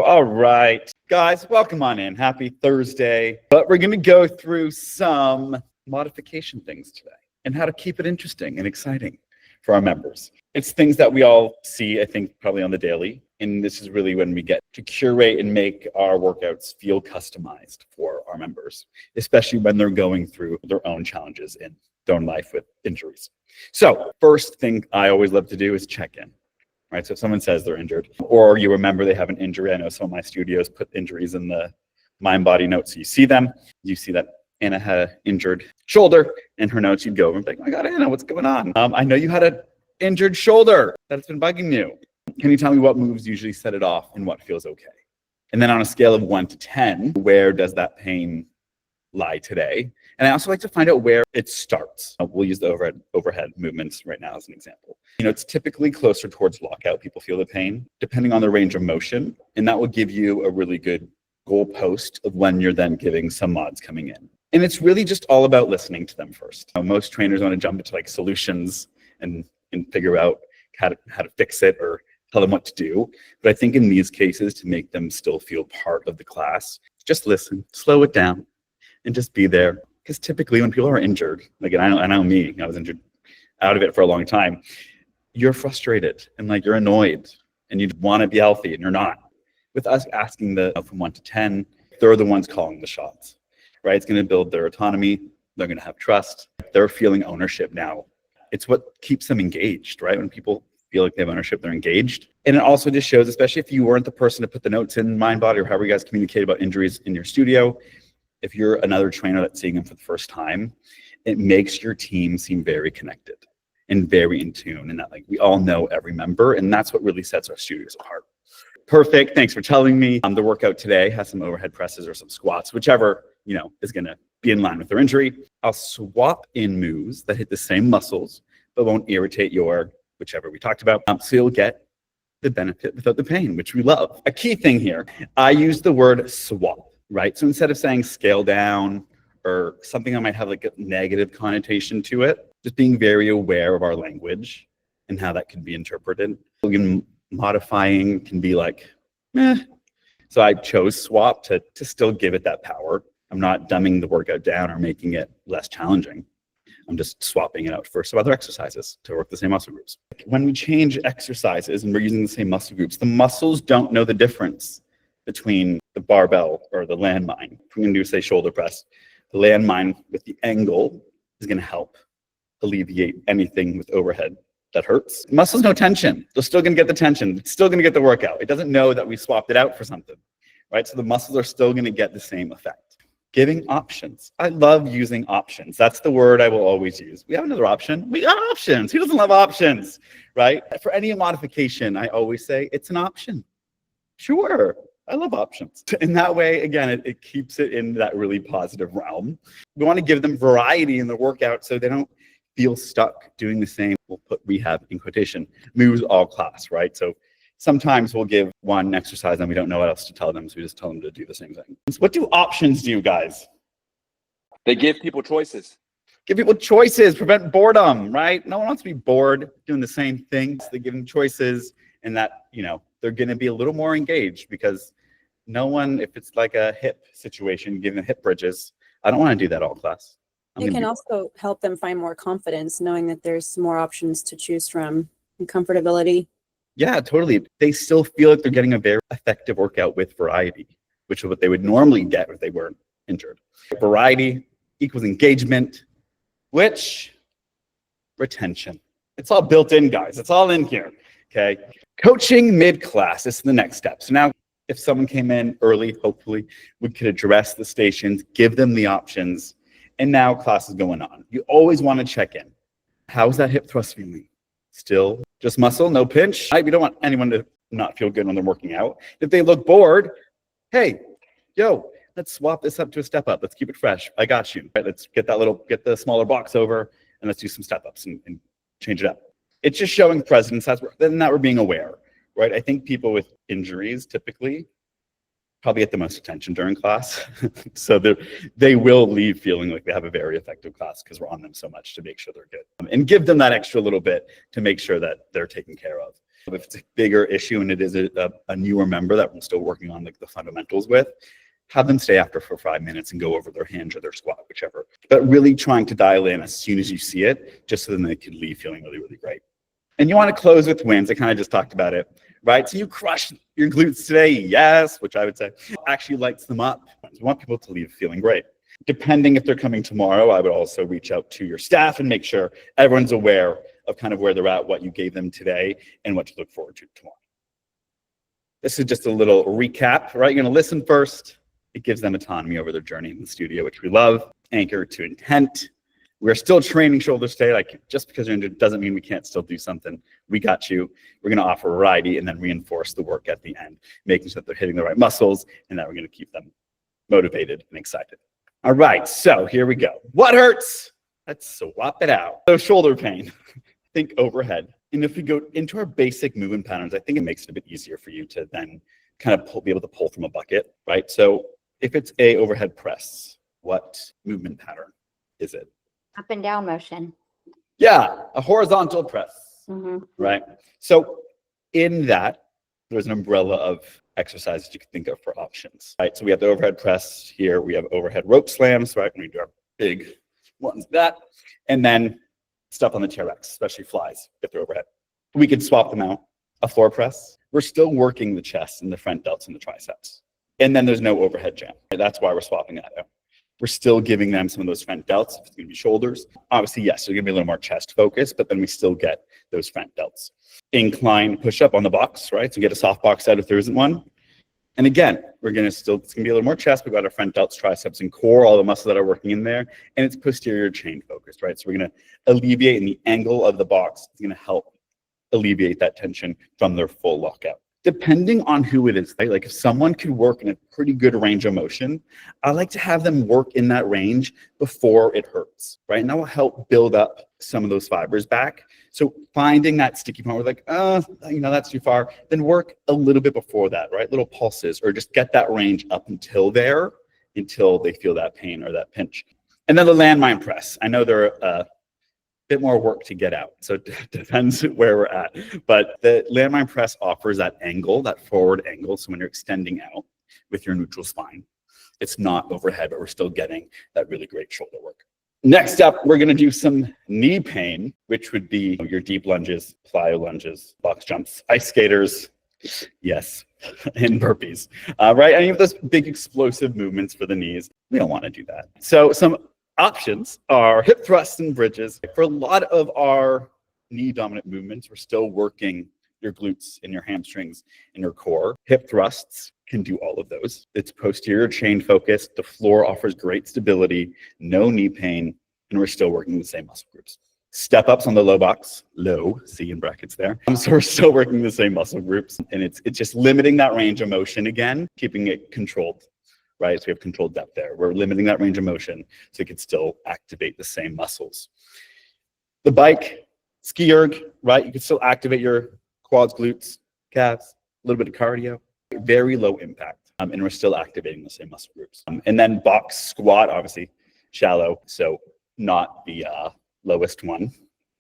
All right, guys, welcome on in. Happy Thursday. But we're going to go through some modification things today and how to keep it interesting and exciting for our members. It's things that we all see, I think, probably on the daily. And this is really when we get to curate and make our workouts feel customized for our members, especially when they're going through their own challenges in their own life with injuries. So first thing I always love to do is check in. Right, so if someone says they're injured, or you remember they have an injury, I know some of my studios put injuries in the mind body notes, so you see them. You see that Anna had an injured shoulder in her notes. You'd go over and be like, "Oh my God, Anna, what's going on? I know you had an injured shoulder that's been bugging you. Can you tell me what moves usually set it off and what feels okay?" And then on a scale of 1 to 10, where does that pain lie today? And I also like to find out where it starts. We'll use the overhead movements right now as an example. It's typically closer towards lockout. People feel the pain, depending on the range of motion. And that will give you a really good goalpost of when you're then giving some mods coming in. And it's really just all about listening to them first. Most trainers want to jump into like solutions and figure out how to fix it or tell them what to do. But I think in these cases, to make them still feel part of the class, just listen, slow it down, and just be there. Because typically when people are injured, like, and I know me, I was injured out of it for a long time, you're frustrated and like you're annoyed and you want to be healthy and you're not. With us asking from 1 to 10, they're the ones calling the shots, right? It's going to build their autonomy. They're going to have trust. They're feeling ownership now. It's what keeps them engaged, right? When people feel like they have ownership, they're engaged. And it also just shows, especially if you weren't the person to put the notes in mind body or however you guys communicate about injuries in your studio, if you're another trainer that's seeing them for the first time, it makes your team seem very connected and very in tune, and that like we all know every member, and that's what really sets our studios apart. Perfect. Thanks for telling me. The workout today has some overhead presses or some squats, whichever is going to be in line with their injury. I'll swap in moves that hit the same muscles but won't irritate your whichever we talked about. So you'll get the benefit without the pain, which we love. A key thing here, I use the word swap. Right. So instead of saying scale down or something that might have like a negative connotation to it, just being very aware of our language and how that can be interpreted. Again, modifying can be like, meh. So I chose swap to still give it that power. I'm not dumbing the workout down or making it less challenging. I'm just swapping it out for some other exercises to work the same muscle groups. When we change exercises and we're using the same muscle groups, the muscles don't know the difference between the barbell or the landmine. If we're going to do, say, shoulder press, the landmine with the angle is going to help alleviate anything with overhead that hurts. Muscles know tension. They're still going to get the tension. It's still going to get the workout. It doesn't know that we swapped it out for something, right? So the muscles are still going to get the same effect. Giving options. I love using options. That's the word I will always use. We have another option. We got options. Who doesn't love options, right? For any modification, I always say it's an option. Sure. I love options. In that way, again, it keeps it in that really positive realm. We want to give them variety in the workout so they don't feel stuck doing the same. We'll put rehab in quotation, moves all class, right? So sometimes we'll give one exercise and we don't know what else to tell them. So we just tell them to do the same thing. So what do options do, guys? They give people choices. Give people choices, prevent boredom, right? No one wants to be bored doing the same things. They give them choices, and that, they're going to be a little more engaged because no one, if it's like a hip situation, giving them hip bridges, I don't want to do that all class. It can also help them find more confidence, knowing that there's more options to choose from and comfortability. Yeah, totally. They still feel like they're getting a very effective workout with variety, which is what they would normally get if they weren't injured. Variety equals engagement, which retention. It's all built in, guys. It's all in here. Okay. Coaching mid-class. This is the next step. So now if someone came in early, hopefully we could address the stations, give them the options, and now class is going on. You always want to check in. How's that hip thrust feeling? Still just muscle, no pinch? We don't want anyone to not feel good when they're working out. If they look bored, hey, let's swap this up to a step up. Let's keep it fresh. I got you. Right, let's get the smaller box over and let's do some step ups and change it up. It's just showing presence. That we're being aware, right? I think people with injuries typically probably get the most attention during class. So they will leave feeling like they have a very effective class because we're on them so much to make sure they're good. And give them that extra little bit to make sure that they're taken care of. If it's a bigger issue and it is a newer member that we're still working on like the fundamentals with, have them stay after for 5 minutes and go over their hinge or their squat, whichever. But really trying to dial in as soon as you see it, just so then they can leave feeling really, really great. And you want to close with wins. I kind of just talked about it, right? So you crush your glutes today, yes, which I would say actually lights them up. We want people to leave feeling great. Depending if they're coming tomorrow, I would also reach out to your staff and make sure everyone's aware of kind of where they're at, what you gave them today, and what to look forward to tomorrow. This is just a little recap, right? You're going to listen first. It gives them autonomy over their journey in the studio, which we love. Anchor to intent. We're still training shoulders today. Like just because you're injured doesn't mean we can't still do something. We got you. We're going to offer variety and then reinforce the work at the end, making sure that they're hitting the right muscles and that we're going to keep them motivated and excited. All right, so here we go. What hurts? Let's swap it out. So shoulder pain, think overhead. And if we go into our basic movement patterns, I think it makes it a bit easier for you to then kind of be able to pull from a bucket, right? So if it's a overhead press, what movement pattern is it? Up and down motion. Yeah, a horizontal press, Mhm. right? So in that, there's an umbrella of exercises you can think of for options, right? So we have the overhead press here. We have overhead rope slams, right? We do our big ones, that, and then stuff on the TRX, especially flies if they're overhead. We could swap them out. A floor press. We're still working the chest and the front delts and the triceps. And then there's no overhead jam. That's why we're swapping that out. We're still giving them some of those front delts. If it's going to be shoulders, obviously, yes, they're going to be a little more chest focused, but then we still get those front delts. Incline push up on the box, right? So get a soft box out if there isn't one. And again, we're going to still, it's going to be a little more chest. We've got our front delts, triceps, and core, all the muscles that are working in there. And it's posterior chain focused, right? So we're going to alleviate in the angle of the box. It's going to help alleviate that tension from their full lockout. Depending on who it is, right? Like if someone could work in a pretty good range of motion, I like to have them work in that range before it hurts, right? And that will help build up some of those fibers back. So finding that sticky point where like, that's too far, then work a little bit before that, right? Little pulses, or just get that range up until they feel that pain or that pinch. And then the landmine press. I know there are bit more work to get out. So it depends where we're at. But the landmine press offers that angle, that forward angle. So when you're extending out with your neutral spine, it's not overhead, but we're still getting that really great shoulder work. Next up, we're going to do some knee pain, which would be your deep lunges, plyo lunges, box jumps, ice skaters, yes, and burpees, right? Any of those big explosive movements for the knees, we don't want to do that. So some options are hip thrusts and bridges. For a lot of our knee dominant movements, we're still working your glutes and your hamstrings and your core. Hip thrusts can do all of those. It's posterior chain focused. The floor offers great stability, no knee pain, and we're still working the same muscle groups. Step ups on the low box, low, C in brackets there. So we're still working the same muscle groups, and it's just limiting that range of motion again, keeping it controlled. Right, so we have controlled depth there. We're limiting that range of motion so you can still activate the same muscles. The bike, ski erg, right? You can still activate your quads, glutes, calves, a little bit of cardio. Very low impact, and we're still activating the same muscle groups. And then box squat, obviously shallow, so not the lowest one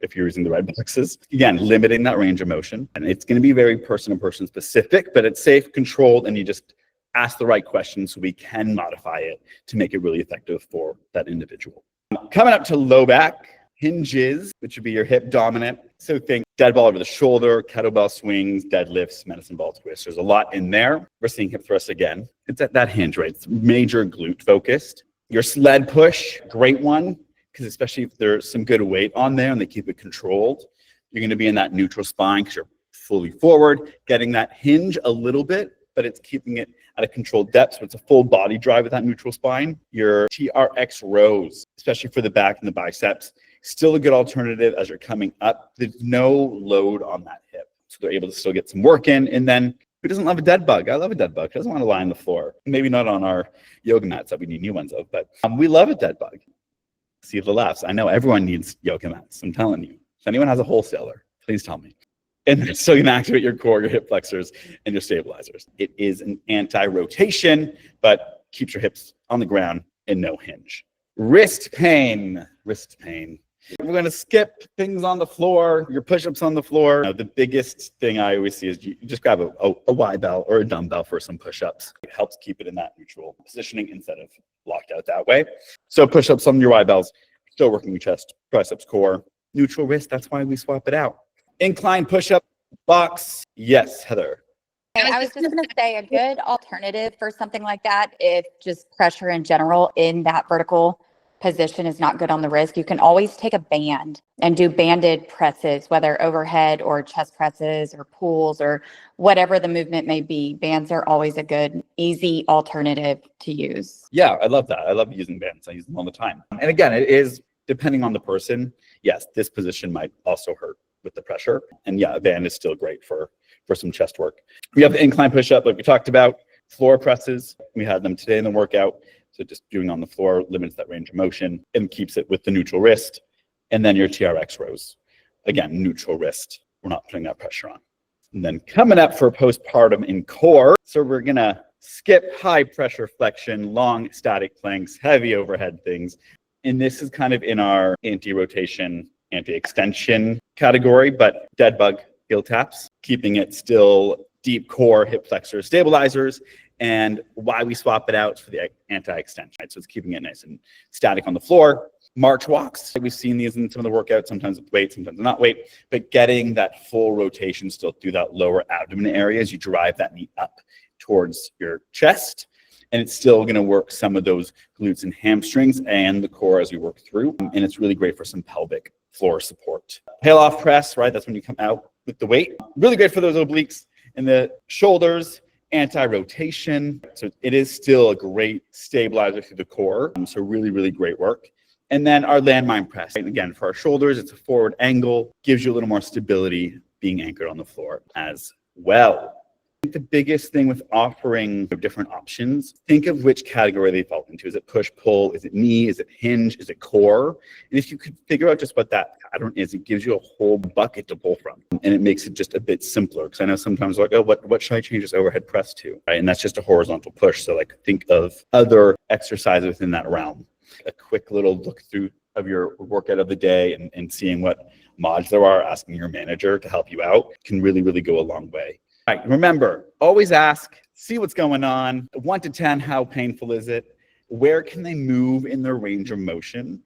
if you're using the right boxes. Again, limiting that range of motion, and it's going to be very person-to-person specific, but it's safe, controlled, and you just ask the right questions so we can modify it to make it really effective for that individual. Coming up to low back, hinges, which would be your hip dominant. So think dead ball over the shoulder, kettlebell swings, deadlifts, medicine ball twists. There's a lot in there. We're seeing hip thrusts again. It's at that hinge, right? It's major glute focused. Your sled push, great one, because especially if there's some good weight on there and they keep it controlled, you're going to be in that neutral spine because you're fully forward, getting that hinge a little bit, but it's keeping it at a controlled depth. So it's a full body drive with that neutral spine. Your TRX rows, especially for the back and the biceps, still a good alternative as you're coming up. There's no load on that hip. So they're able to still get some work in. And then who doesn't love a dead bug? I love a dead bug. Who doesn't want to lie on the floor? Maybe not on our yoga mats that we need new ones of, but we love a dead bug. See the laughs. I know everyone needs yoga mats. I'm telling you. If anyone has a wholesaler, please tell me. And it's still going to activate your core, your hip flexors, and your stabilizers. It is an anti-rotation, but keeps your hips on the ground and no hinge. Wrist pain. We're going to skip things on the floor, your push-ups on the floor. The biggest thing I always see is you just grab a Y bell or a dumbbell for some push-ups. It helps keep it in that neutral positioning instead of locked out that way. So push-ups on your Y bells, still working your chest, triceps, core, neutral wrist. That's why we swap it out. Incline push-up box. Yes, Heather. I was just going to say a good alternative for something like that, if just pressure in general in that vertical position is not good on the wrist, you can always take a band and do banded presses, whether overhead or chest presses or pulls or whatever the movement may be. Bands are always a good, easy alternative to use. Yeah, I love that. I love using bands. I use them all the time. And again, it is depending on the person. Yes, this position might also hurt with the pressure. And yeah, a band is still great for some chest work. We have the incline push-up like we talked about, floor presses. We had them today in the workout. So just doing on the floor limits that range of motion and keeps it with the neutral wrist. And then your TRX rows. Again, neutral wrist. We're not putting that pressure on. And then coming up for postpartum in core. So we're going to skip high pressure flexion, long static planks, heavy overhead things. And this is kind of in our anti-rotation, anti-extension category, but dead bug heel taps, keeping it still deep core, hip flexor stabilizers. And why we swap it out for the anti-extension, right? So it's keeping it nice and static on the floor. March walks, we've seen these in some of the workouts, sometimes with weight, sometimes not weight, but getting that full rotation still through that lower abdomen area as you drive that knee up towards your chest. And it's still going to work some of those glutes and hamstrings and the core as we work through. And it's really great for some pelvic floor support. Tail off press, right? That's when you come out with the weight. Really great for those obliques and the shoulders. Anti-rotation. So it is still a great stabilizer through the core. So really, really great work. And then our landmine press. And again, for our shoulders, it's a forward angle, gives you a little more stability being anchored on the floor as well. I think the biggest thing with offering different options, think of which category they fall into. Is it push, pull? Is it knee? Is it hinge? Is it core? And if you could figure out just what that pattern is, it gives you a whole bucket to pull from. And it makes it just a bit simpler. Because I know sometimes like, oh, what should I change this overhead press to? Right? And that's just a horizontal push. So like think of other exercises within that realm. A quick little look through of your workout of the day and seeing what mods there are, asking your manager to help you out can really, really go a long way. All right, remember, always ask, see what's going on. 1 to 10, how painful is it? Where can they move in their range of motion?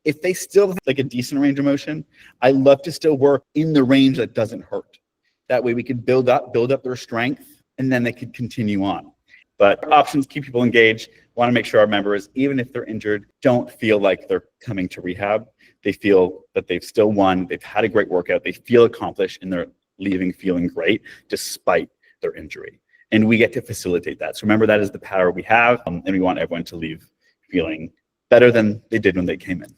If they still have like a decent range of motion, I love to still work in the range that doesn't hurt. That way we could build up their strength, and then they could continue on. But options keep people engaged. Want to make sure our members, even if they're injured, don't feel like they're coming to rehab. They feel that they've still won. They've had a great workout. They feel accomplished, and they're leaving feeling great despite their injury. And we get to facilitate that. So remember, that is the power we have. And we want everyone to leave feeling better than they did when they came in.